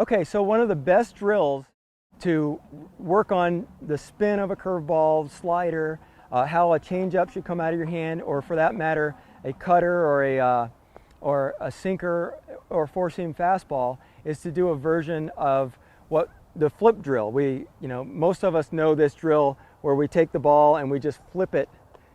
Okay, so one of the best drills to work on the spin of a curveball, slider, how a changeup should come out of your hand, or for that matter, a cutter or a sinker or four-seam fastball, is to do a version of what the flip drill. Most of us know this drill where we take the ball and we just flip it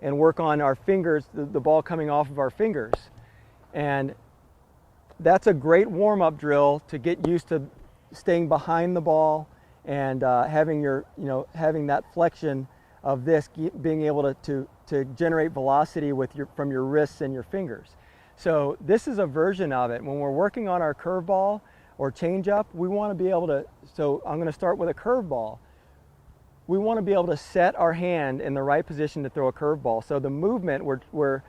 and work on our fingers, the ball coming off of our fingers. And that's a great warm-up drill to get used to staying behind the ball and having that flexion of this, being able to generate velocity from your wrists and your fingers. So this is a version of it. When we're working on our curveball or changeup, we want to be able to, so I'm going to start with a curveball. We want to be able to set our hand in the right position to throw a curveball. So the movement, we're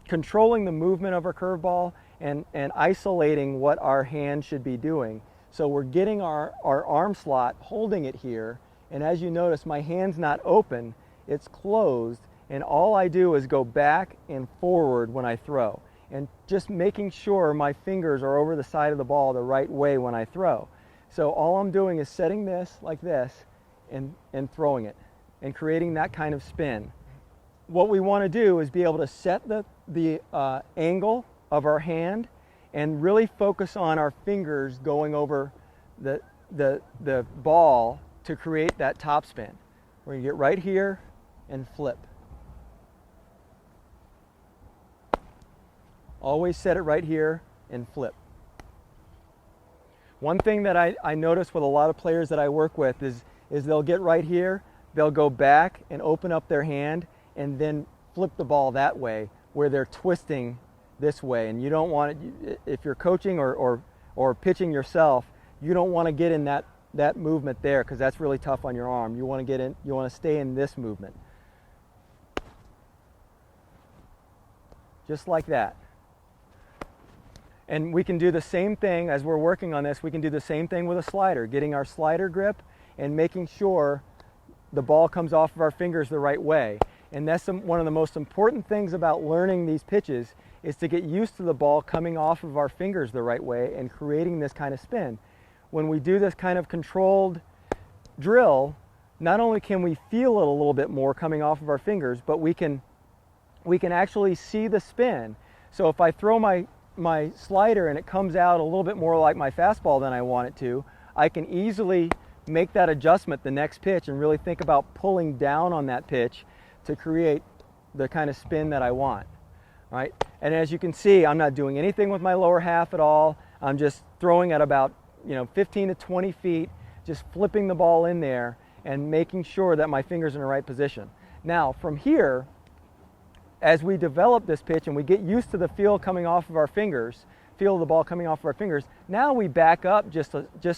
controlling the movement of our curveball and isolating what our hand should be doing. So we're getting our arm slot, holding it here, and as you notice, my hand's not open, it's closed, and all I do is go back and forward when I throw, and just making sure my fingers are over the side of the ball the right way when I throw. So all I'm doing is setting this like this and throwing it and creating that kind of spin. What we want to do is be able to set the angle of our hand and really focus on our fingers going over the ball to create that top spin. We're going to get right here and flip. Always set it right here and flip. One thing that I notice with a lot of players that I work with is they'll get right here, they'll go back and open up their hand and then flip the ball that way where they're twisting this way. And you don't want it, if you're coaching or pitching yourself, you don't want to get in that movement there because that's really tough on your arm. You want to stay in this movement. Just like that. And we can do the same thing as we're working on this. We can do the same thing with a slider, getting our slider grip and making sure the ball comes off of our fingers the right way. And that's one of the most important things about learning these pitches is to get used to the ball coming off of our fingers the right way and creating this kind of spin. When we do this kind of controlled drill, not only can we feel it a little bit more coming off of our fingers, but we can actually see the spin. So if I throw my slider and it comes out a little bit more like my fastball than I want it to, I can easily make that adjustment the next pitch and really think about pulling down on that pitch to create the kind of spin that I want. Right? And as you can see, I'm not doing anything with my lower half at all. I'm just throwing at about 15 to 20 feet, just flipping the ball in there and making sure that my finger's in the right position. Now from here, as we develop this pitch and we get used to the feel coming off of our fingers, feel the ball coming off of our fingers, now we back up just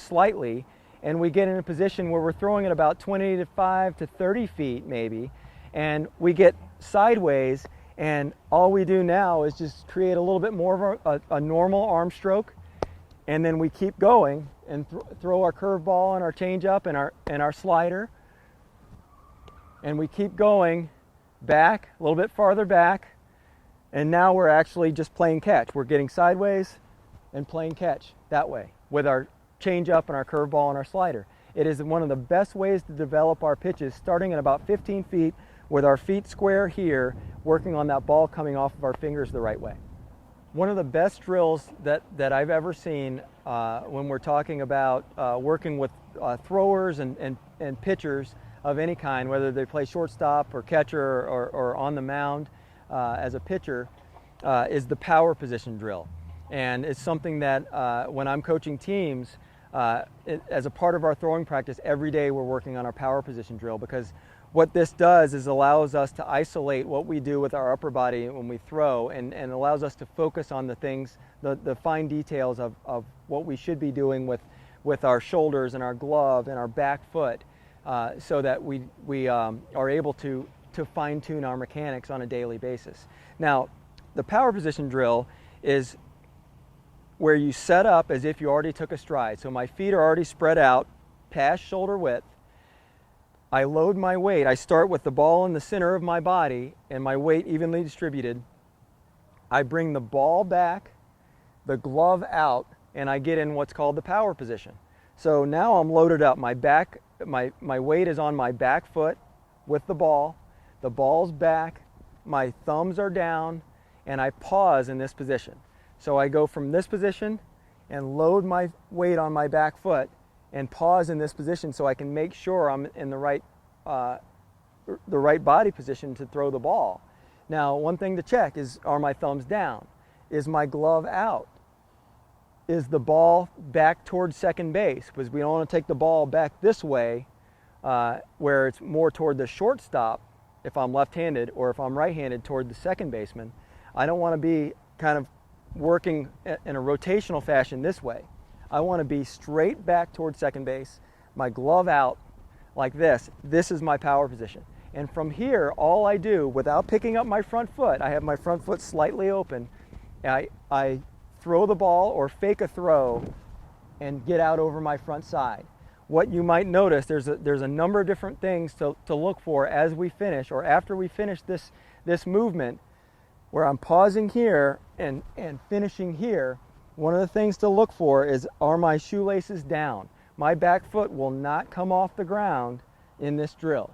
slightly and we get in a position where we're throwing at about 25 to 30 feet maybe, and we get sideways, and all we do now is just create a little bit more of a normal arm stroke, and then we keep going and throw our curveball and our changeup and our slider, and we keep going back, a little bit farther back, and now we're actually just playing catch. We're getting sideways and playing catch that way with our changeup and our curveball and our slider. It is one of the best ways to develop our pitches, starting at about 15 feet with our feet square here, working on that ball coming off of our fingers the right way. One of the best drills that I've ever seen when we're talking about working with throwers and pitchers of any kind, whether they play shortstop or catcher or on the mound as a pitcher, is the power position drill. And it's something that when I'm coaching teams, as a part of our throwing practice, every day we're working on our power position drill, because what this does is allows us to isolate what we do with our upper body when we throw, and allows us to focus on the things, the fine details of what we should be doing with our shoulders and our glove and our back foot, so that we are able to fine-tune our mechanics on a daily basis. Now, the power position drill is where you set up as if you already took a stride. So my feet are already spread out past shoulder width. I load my weight. I start with the ball in the center of my body and my weight evenly distributed. I bring the ball back, the glove out, and I get in what's called the power position. So now I'm loaded up. My weight is on my back foot with the ball's back, my thumbs are down, and I pause in this position. So I go from this position and load my weight on my back foot and pause in this position so I can make sure I'm in the right body position to throw the ball. Now, one thing to check is, are my thumbs down? Is my glove out? Is the ball back towards second base? Because we don't want to take the ball back this way where it's more toward the shortstop if I'm left-handed, or if I'm right-handed toward the second baseman. I don't want to be kind of working in a rotational fashion this way. I want to be straight back towards second base, my glove out like this. This is my power position. And from here, all I do, without picking up my front foot, I have my front foot slightly open, I throw the ball or fake a throw and get out over my front side. What you might notice, there's a number of different things to look for as we finish, or after we finish this movement, where I'm pausing here and finishing here. One of the things to look for is, are my shoelaces down? My back foot will not come off the ground in this drill.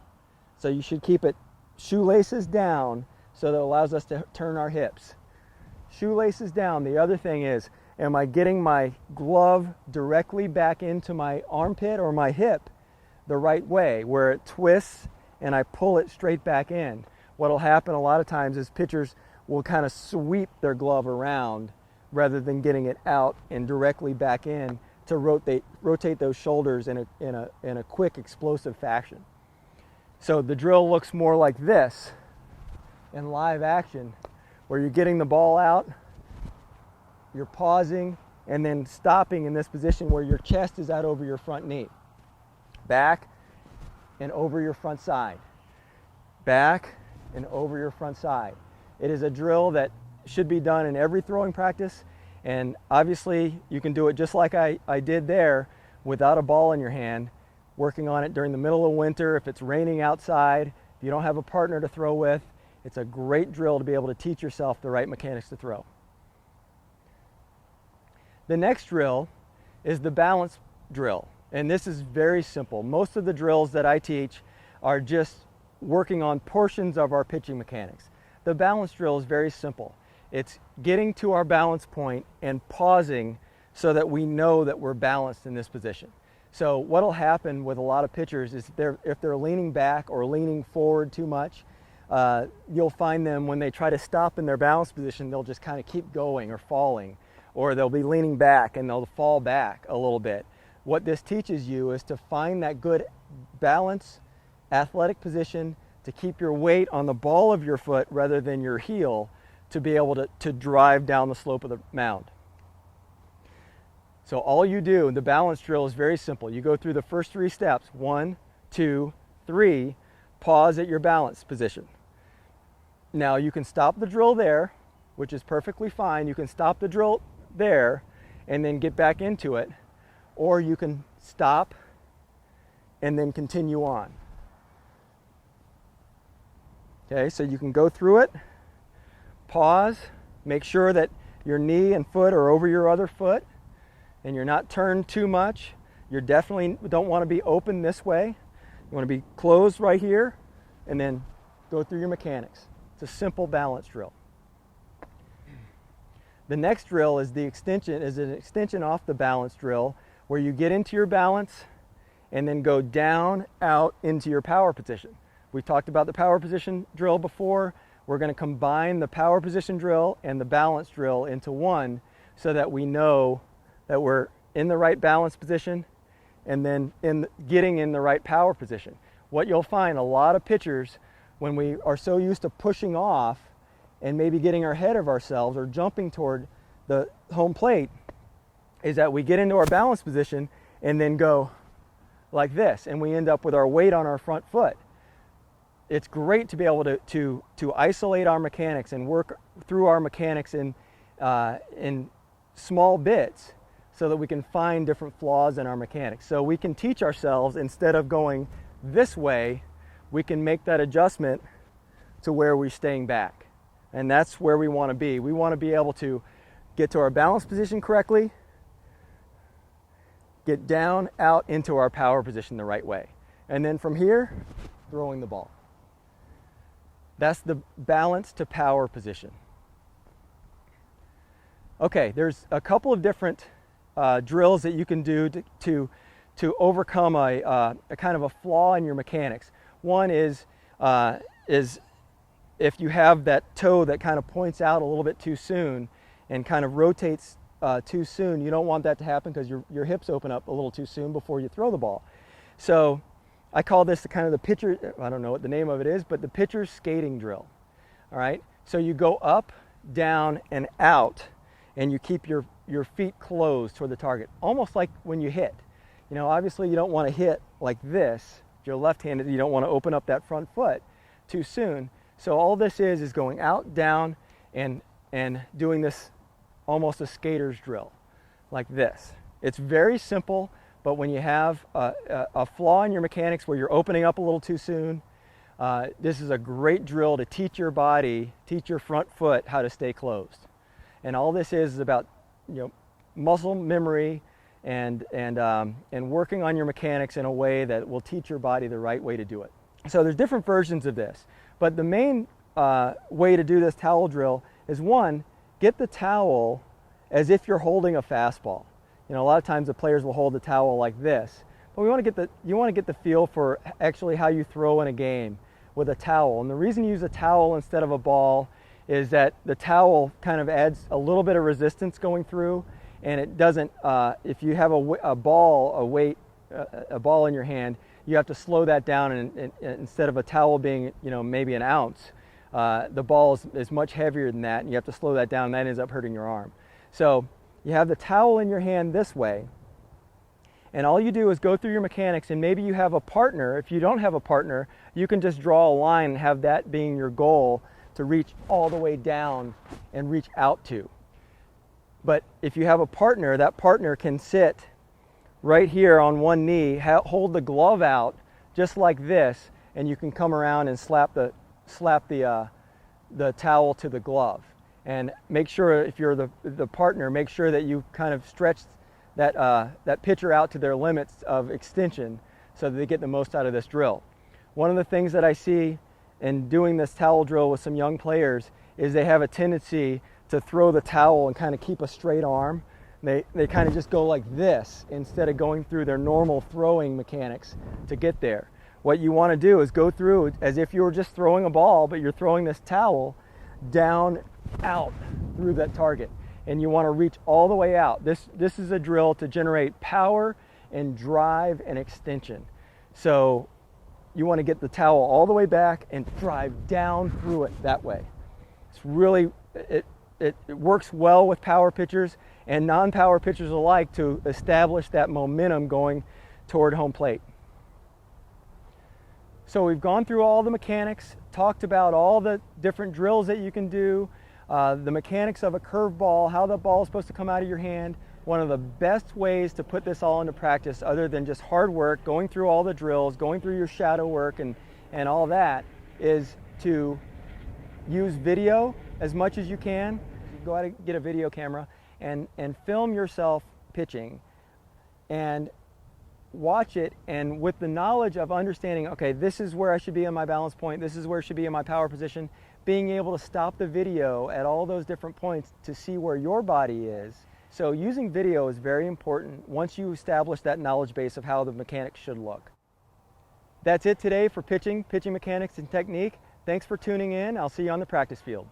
So you should keep it shoelaces down so that it allows us to turn our hips. Shoelaces down. The other thing is, am I getting my glove directly back into my armpit or my hip the right way, where it twists and I pull it straight back in? What'll happen a lot of times is pitchers will kind of sweep their glove around rather than getting it out and directly back in to rotate those shoulders in a quick, explosive fashion. So the drill looks more like this in live action, where you're getting the ball out, you're pausing, and then stopping in this position where your chest is out over your front knee. Back and over your front side. Back and over your front side. It is a drill that should be done in every throwing practice, and obviously you can do it just like I did there without a ball in your hand, working on it during the middle of winter, if it's raining outside, if you don't have a partner to throw with. It's a great drill to be able to teach yourself the right mechanics to throw. The next drill is the balance drill, and this is very simple. Most of the drills that I teach are just working on portions of our pitching mechanics. The balance drill is very simple. It's getting to our balance point and pausing so that we know that we're balanced in this position. So what'll happen with a lot of pitchers is if they're leaning back or leaning forward too much, you'll find them when they try to stop in their balance position, they'll just kind of keep going or falling, or they'll be leaning back and they'll fall back a little bit. What this teaches you is to find that good balance, athletic position, to keep your weight on the ball of your foot rather than your heel, to be able to drive down the slope of the mound. So all you do, the balance drill is very simple. You go through the first 3 steps, 1, 2, 3, pause at your balance position. Now you can stop the drill there, which is perfectly fine. You can stop the drill there and then get back into it, or you can stop and then continue on. Okay, so you can go through it, pause, make sure that your knee and foot are over your other foot and you're not turned too much. You definitely don't want to be open this way. You want to be closed right here, and then go through your mechanics. It's a simple balance drill. The next drill is an extension off the balance drill, where you get into your balance and then go down, out into your power position. We talked about the power position drill before. We're going to combine the power position drill and the balance drill into one, so that we know that we're in the right balance position and then getting in the right power position. What you'll find, a lot of pitchers, when we are so used to pushing off and maybe getting ahead of ourselves or jumping toward the home plate, is that we get into our balance position and then go like this, and we end up with our weight on our front foot. It's great to be able to isolate our mechanics and work through our mechanics in small bits, so that we can find different flaws in our mechanics. So we can teach ourselves, instead of going this way, we can make that adjustment to where we're staying back. And that's where we want to be. We want to be able to get to our balance position correctly, get down, out into our power position the right way. And then from here, throwing the ball. That's the balance to power position. Okay, there's a couple of different drills that you can do to overcome a kind of a flaw in your mechanics. One is if you have that toe that kind of points out a little bit too soon and kind of rotates too soon, you don't want that to happen because your hips open up a little too soon before you throw the ball. So I call this the kind of the pitcher, I don't know what the name of it is, but the pitcher's skating drill. All right, so you go up, down, and out, and you keep your feet closed toward the target, almost like when you hit. You know, obviously you don't want to hit like this. If you're left-handed, you don't want to open up that front foot too soon. So all this is going out, down, and doing this almost a skater's drill, like this. It's very simple, but when you have a flaw in your mechanics where you're opening up a little too soon, this is a great drill to teach your body, teach your front foot how to stay closed. And all this is about, you know, muscle memory and working on your mechanics in a way that will teach your body the right way to do it. So there's different versions of this, but the main way to do this towel drill is, one, get the towel as if you're holding a fastball. You know, a lot of times the players will hold the towel like this, but you want to get the feel for actually how you throw in a game with a towel. And the reason you use a towel instead of a ball is that the towel kind of adds a little bit of resistance going through, and it doesn't, if you have a ball in your hand, you have to slow that down, and instead of a towel being, you know, maybe an ounce, the ball is much heavier than that, and you have to slow that down, and that ends up hurting your arm. So you have the towel in your hand this way, and all you do is go through your mechanics, and maybe you have a partner. If you don't have a partner, you can just draw a line and have that being your goal to reach all the way down and reach out to. But if you have a partner, that partner can sit right here on one knee, hold the glove out just like this, and you can come around and slap the towel to the glove. And make sure, if you're the partner, make sure that you kind of stretch that pitcher out to their limits of extension so that they get the most out of this drill. One of the things that I see in doing this towel drill with some young players is they have a tendency to throw the towel and kind of keep a straight arm. They kind of just go like this instead of going through their normal throwing mechanics to get there. What you want to do is go through as if you were just throwing a ball, but you're throwing this towel down, out through that target. And you want to reach all the way out. This is a drill to generate power and drive and extension. So you want to get the towel all the way back and drive down through it that way. It's really, it works well with power pitchers and non-power pitchers alike to establish that momentum going toward home plate. So we've gone through all the mechanics, talked about all the different drills that you can do, the mechanics of a curveball, how the ball is supposed to come out of your hand. One of the best ways to put this all into practice, other than just hard work, going through all the drills, going through your shadow work and all that, is to use video as much as you can. Go out and get a video camera and film yourself pitching and watch it, and with the knowledge of understanding, okay, this is where I should be in my balance point, this is where I should be in my power position, being able to stop the video at all those different points to see where your body is. So using video is very important once you establish that knowledge base of how the mechanics should look. That's it today for pitching mechanics and technique. Thanks for tuning in. I'll see you on the practice field.